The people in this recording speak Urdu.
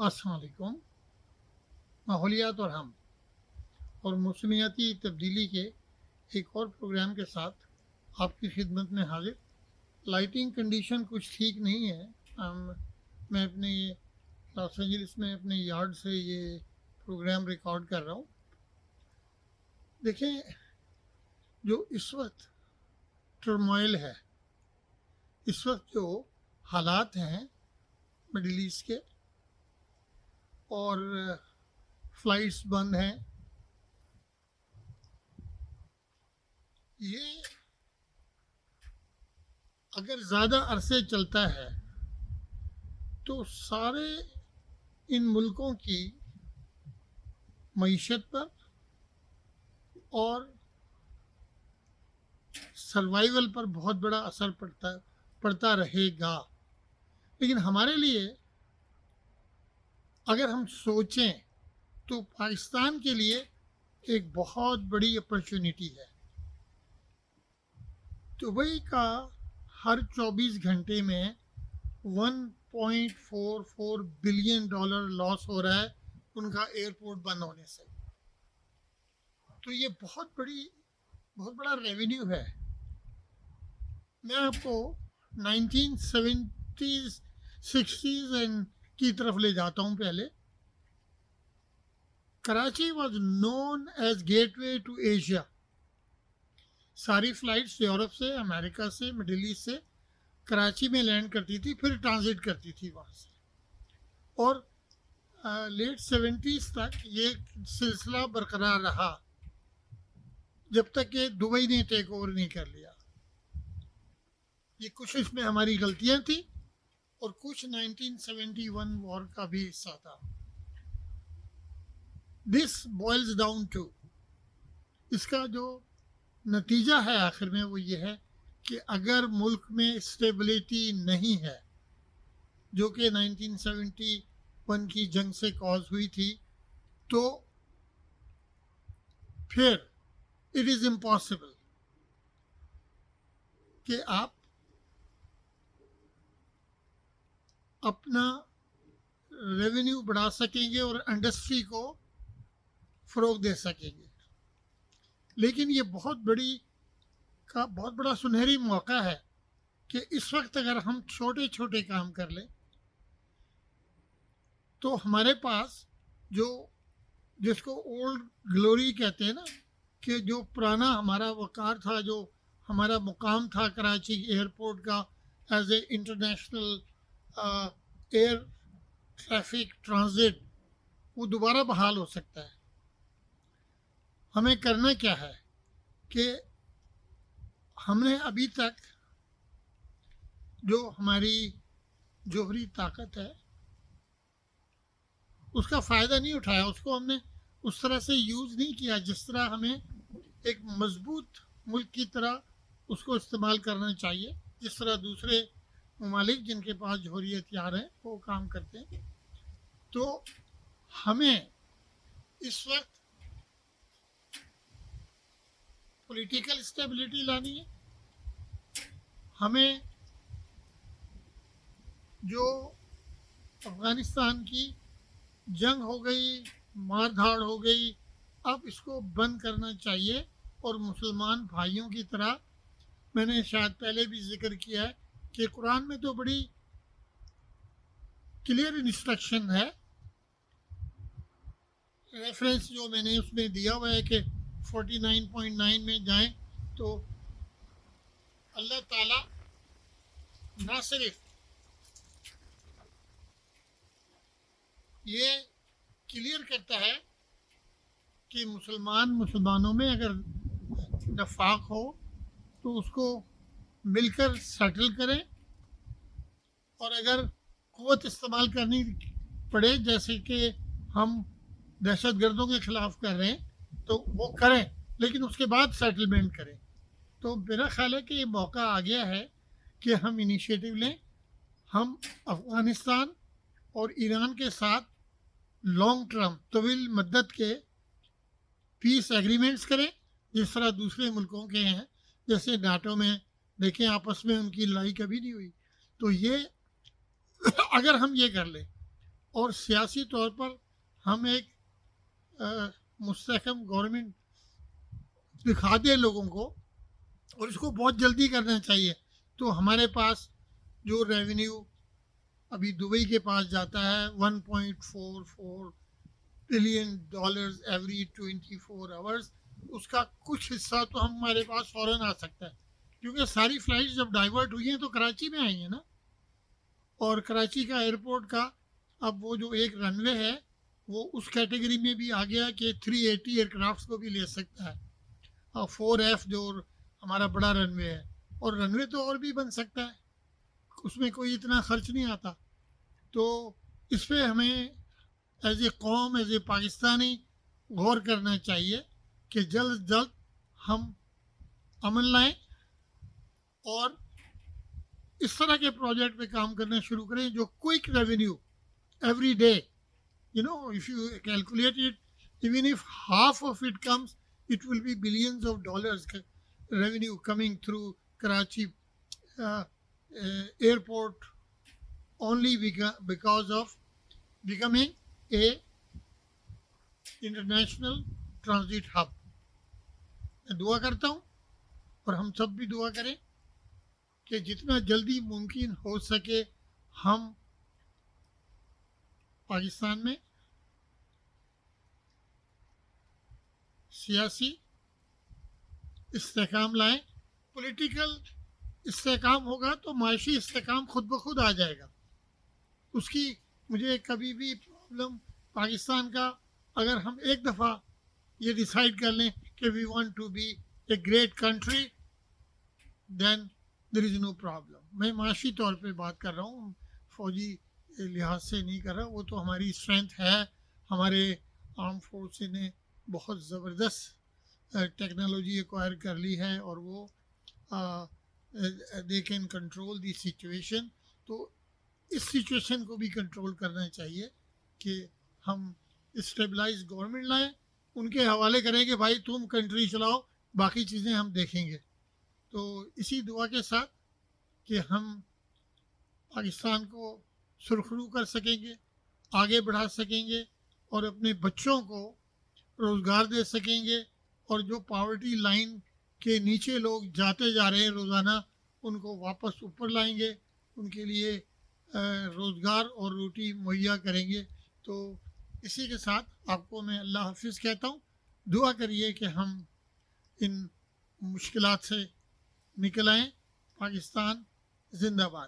السلام علیکم۔ ماحولیات اور ہم اور موسمیاتی تبدیلی کے ایک اور پروگرام کے ساتھ آپ کی خدمت میں حاضر۔ لائٹنگ کنڈیشن کچھ ٹھیک نہیں ہے۔ میں اپنے لاس اینجلس میں اپنے یارڈ سے یہ پروگرام ریکارڈ کر رہا ہوں۔ دیکھیں، جو اس وقت ٹرموائل ہے، اس وقت جو حالات ہیں مڈل ایسٹ کے، اور فلائٹس بند ہیں، یہ اگر زیادہ عرصے چلتا ہے تو سارے ان ملکوں کی معیشت پر اور سروائیول پر بہت بڑا اثر پڑتا رہے گا۔ لیکن ہمارے لیے اگر ہم سوچیں تو پاکستان کے لیے ایک بہت بڑی اپرچونٹی ہے۔ دبئی کا ہر 24 گھنٹے میں $1.44 بلین لاس ہو رہا ہے ان کا ایئرپورٹ بند ہونے سے۔ تو یہ بہت بڑا ریونیو ہے۔ میں آپ کو 1970s 60s کی طرف لے جاتا ہوں۔ پہلے Karachi was known as gateway to Asia. ساری فلائٹس یورپ سے، امریکہ سے، مڈل ایسٹ سے کراچی میں لینڈ کرتی تھی، پھر ٹرانزٹ کرتی تھی وہاں سے، اور لیٹ 70s تک یہ سلسلہ برقرار رہا جب تک کہ دبئی نے ٹیک اوور نہیں کر لیا۔ یہ کچھ اس میں ہماری غلطیاں تھیں اور کچھ 1971 وار کا بھی حصہ تھا۔ دس بوائلز ڈاؤن ٹو، اس کا جو نتیجہ ہے آخر میں وہ یہ ہے کہ اگر ملک میں اسٹیبلٹی نہیں ہے، جو کہ 1971 کی جنگ سے کاز ہوئی تھی، تو پھر اٹ از امپاسبل کہ آپ اپنا ریونیو بڑھا سکیں گے اور انڈسٹری کو فروغ دے سکیں گے۔ لیکن یہ بہت بڑا سنہری موقع ہے کہ اس وقت اگر ہم چھوٹے چھوٹے کام کر لیں تو ہمارے پاس جس کو اولڈ گلوری کہتے ہیں نا، کہ جو پرانا ہمارا وقار تھا، جو ہمارا مقام تھا کراچی ایئرپورٹ کا as a international air traffic transit, وہ دوبارہ بحال ہو سکتا ہے۔ ہمیں کرنا کیا ہے کہ ہم نے ابھی تک جو ہماری جوہری طاقت ہے اس کا فائدہ نہیں اٹھایا، اس کو ہم نے اس طرح سے یوز نہیں کیا جس طرح ہمیں ایک مضبوط ملک کی طرح اس کو استعمال کرنا چاہیے، جس طرح دوسرے ممالک جن کے پاس جوہری ہتھیار ہیں وہ کام کرتے ہیں۔ تو ہمیں اس وقت پولیٹیکل اسٹیبلٹی لانی ہے۔ ہمیں جو افغانستان کی جنگ ہو گئی، مار دھاڑ ہو گئی، اب اس کو بند کرنا چاہیے، اور مسلمان بھائیوں کی طرح، میں نے شاید پہلے بھی ذکر کیا ہے کہ قرآن میں تو بڑی کلیئر انسٹرکشن ہے، ریفرنس جو میں نے اس میں دیا ہوا ہے کہ 49.9 میں جائیں تو اللہ تعالیٰ نہ صرف یہ کلیئر کرتا ہے کہ مسلمانوں میں اگر نفاق ہو تو اس کو مل کر سیٹل کریں، اور اگر قوت استعمال کرنی پڑے جیسے کہ ہم دہشت گردوں کے خلاف کر رہے ہیں تو وہ کریں، لیکن اس کے بعد سیٹلمنٹ کریں۔ تو میرا خیال ہے کہ یہ موقع آ گیا ہے کہ ہم انیشیٹو لیں، ہم افغانستان اور ایران کے ساتھ لانگ ٹرم، طویل مدت کے پیس ایگریمنٹس کریں جس طرح دوسرے ملکوں کے ہیں، جیسے ناٹو میں دیکھیں آپس میں ان کی لڑائی کبھی نہیں ہوئی۔ تو یہ اگر ہم یہ کر لیں اور سیاسی طور پر ہم ایک مستحکم گورنمنٹ دکھا دیں لوگوں کو، اور اس کو بہت جلدی کرنا چاہیے. تو ہمارے پاس جو ریونیو ابھی دبئی کے پاس جاتا ہے 1.44 بلین ڈالرز ایوری 24 آورس، اس کا کچھ حصہ تو ہمارے پاس فوراً آ سکتا ہے، کیونکہ ساری فلائٹس جب ڈائیورٹ ہوئی ہیں تو کراچی میں آئی ہیں نا. اور کراچی کا ایئرپورٹ کا اب وہ جو ایک رن وے ہے وہ اس کیٹیگری میں بھی آ گیا کہ 380 ایئر کرافٹس کو بھی لے سکتا ہے. اور 4F جو ہمارا بڑا رن وے ہے، اور رن وے تو اور بھی بن سکتا ہے، اس میں کوئی اتنا خرچ نہیں آتا. تو اس پہ ہمیں ایز اے قوم، ایز اے پاکستانی غور کرنا چاہیے کہ جلد از جلد ہم امن لائیں اور اس طرح کے پروجیکٹ پہ کام کرنا شروع کریں جو quick revenue every day. If you calculate it, even if half of it comes, it will be billions of dollars revenue coming through Karachi airport only because of becoming a international transit hub. میں دعا کرتا ہوں اور ہم سب بھی دعا کریں کہ جتنا جلدی ممکن ہو سکے ہم پاکستان میں سیاسی استحکام لائیں. پولیٹیکل استحکام ہوگا تو معاشی استحکام خود بخود آ جائے گا. اس کی مجھے کبھی بھی پرابلم پاکستان کا، اگر ہم ایک دفعہ یہ ڈیسائیڈ کر لیں کہ we want to be a great country, then there is no problem. میں معاشی طور پہ بات کر رہا ہوں، فوجی لحاظ سے نہیں کر رہا. وہ تو ہماری اسٹرینتھ ہے، ہمارے آرم فورس نے بہت زبردست ٹیکنالوجی ایکوائر کر لی ہے اور وہ they can control the situation. تو اس سچویشن کو بھی کنٹرول کرنا چاہیے کہ ہم اسٹیبلائز گورنمنٹ لائیں، ان کے حوالے کریں کہ بھائی تم کنٹری چلاؤ، باقی چیزیں ہم دیکھیں گے. تو اسی دعا کے ساتھ کہ ہم پاکستان کو سرخرو کر سکیں گے، آگے بڑھا سکیں گے اور اپنے بچوں کو روزگار دے سکیں گے، اور جو پاورٹی لائن کے نیچے لوگ جاتے جا رہے ہیں روزانہ ان کو واپس اوپر لائیں گے، ان کے لیے روزگار اور روٹی مہیا کریں گے. تو اسی کے ساتھ آپ کو میں اللہ حافظ کہتا ہوں. دعا کریے کہ ہم ان مشکلات سے نکل آئیں. پاکستان زندہ باد.